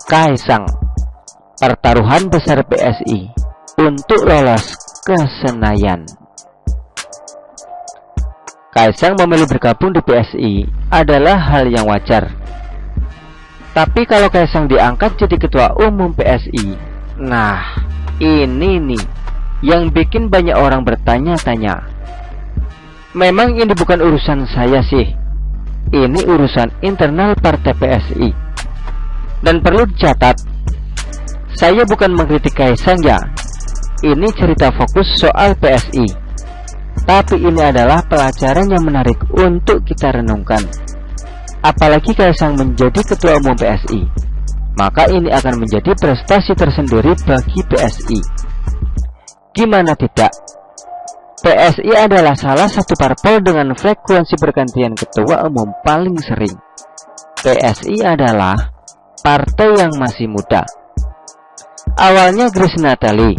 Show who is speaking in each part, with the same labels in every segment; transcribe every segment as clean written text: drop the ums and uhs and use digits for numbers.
Speaker 1: Kaisang, pertaruhan besar PSI untuk lolos ke Senayan. Kaisang memilih bergabung di PSI adalah hal yang wajar. Tapi kalau Kaisang diangkat jadi ketua umum PSI, nah ini nih yang bikin banyak orang bertanya-tanya. Memang ini bukan urusan saya sih, ini urusan internal partai PSI. Dan perlu dicatat, saya bukan mengkritik Kaisang ya. Ini cerita fokus soal PSI. Tapi ini adalah pelajaran yang menarik untuk kita renungkan. Apalagi Kaisang menjadi ketua umum PSI, maka ini akan menjadi prestasi tersendiri bagi PSI. Gimana tidak? PSI adalah salah satu parpol dengan frekuensi pergantian ketua umum paling sering. PSI adalah partai yang masih muda. Awalnya Grace Natali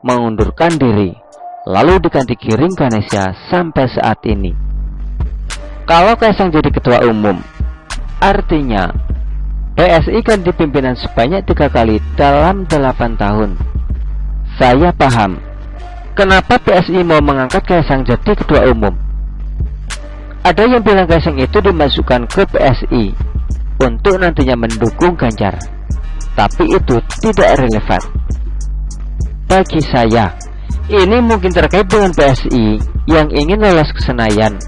Speaker 1: mengundurkan diri, lalu diganti Giring Ganesha sampai saat ini. Kalau Kaisang jadi ketua umum, artinya PSI ganti pimpinan sebanyak 3 kali dalam 8 tahun. Saya paham kenapa PSI mau mengangkat Kaisang jadi ketua umum. Ada yang bilang Kaisang itu dimasukkan ke PSI untuk nantinya mendukung Ganjar, tapi itu tidak relevan. Bagi saya, ini mungkin terkait dengan PSI yang ingin lolos ke Senayan.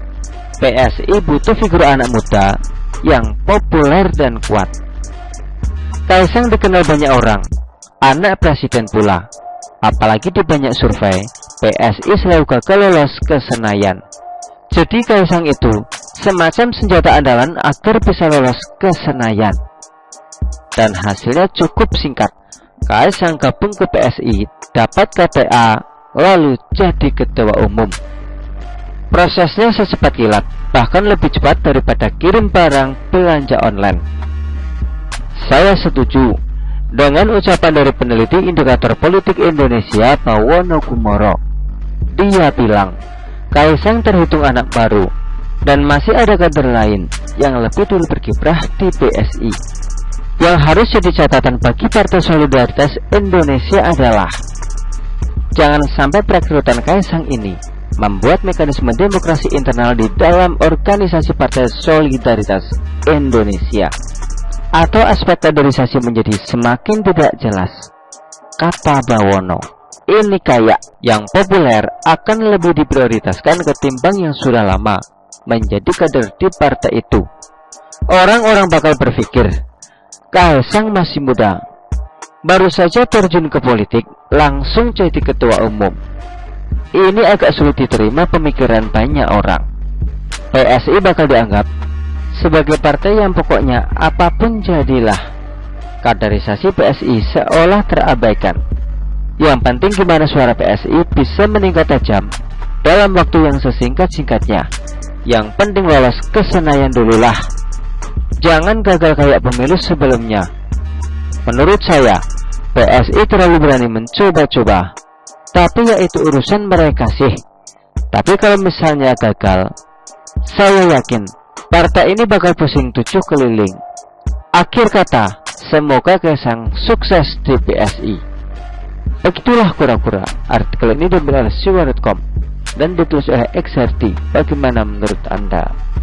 Speaker 1: PSI butuh figur anak muda yang populer dan kuat. Kaisang dikenal banyak orang, anak presiden pula. Apalagi di banyak survei, PSI selalu gagal lolos ke Senayan. Jadi Kaisang itu semacam senjata andalan agar bisa lolos ke Senayan. Dan hasilnya cukup singkat. Kaisang gabung ke PSI, dapat KTA, lalu jadi ketua umum. Prosesnya secepat kilat, bahkan lebih cepat daripada kirim barang belanja online. Saya setuju dengan ucapan dari peneliti Indikator Politik Indonesia Bawono Kumoro. Dia bilang, Kaisang terhitung anak baru, dan masih ada kader lain yang lebih dulu berkiprah di PSI. Yang harus jadi catatan bagi Partai Solidaritas Indonesia adalah jangan sampai perekrutan Kaisang ini membuat mekanisme demokrasi internal di dalam organisasi Partai Solidaritas Indonesia atau aspek kaderisasi menjadi semakin tidak jelas. Kata Bawono, ini kayak yang populer akan lebih diprioritaskan ketimbang yang sudah lama menjadi kader di partai itu. Orang-orang bakal berpikir, Kaisang masih muda, baru saja terjun ke politik, langsung jadi ketua umum. Ini agak sulit diterima pemikiran banyak orang. PSI bakal dianggap sebagai partai yang pokoknya apapun jadilah. Kaderisasi PSI seolah terabaikan. Yang penting gimana suara PSI bisa meningkat tajam dalam waktu yang sesingkat-singkatnya. Yang penting lolos ke Senayan dululah. Jangan gagal kayak pemilu sebelumnya. Menurut saya, PSI terlalu berani mencoba-coba. Tapi ya itu urusan mereka sih. Tapi kalau misalnya gagal, saya yakin partai ini bakal pusing 7 keliling. Akhir kata, semoga Kaisang sukses di PSI. Begitulah kura-kura. Artikel ini diambil oleh siwa.com dan ditulis oleh XRT. Bagaimana menurut Anda?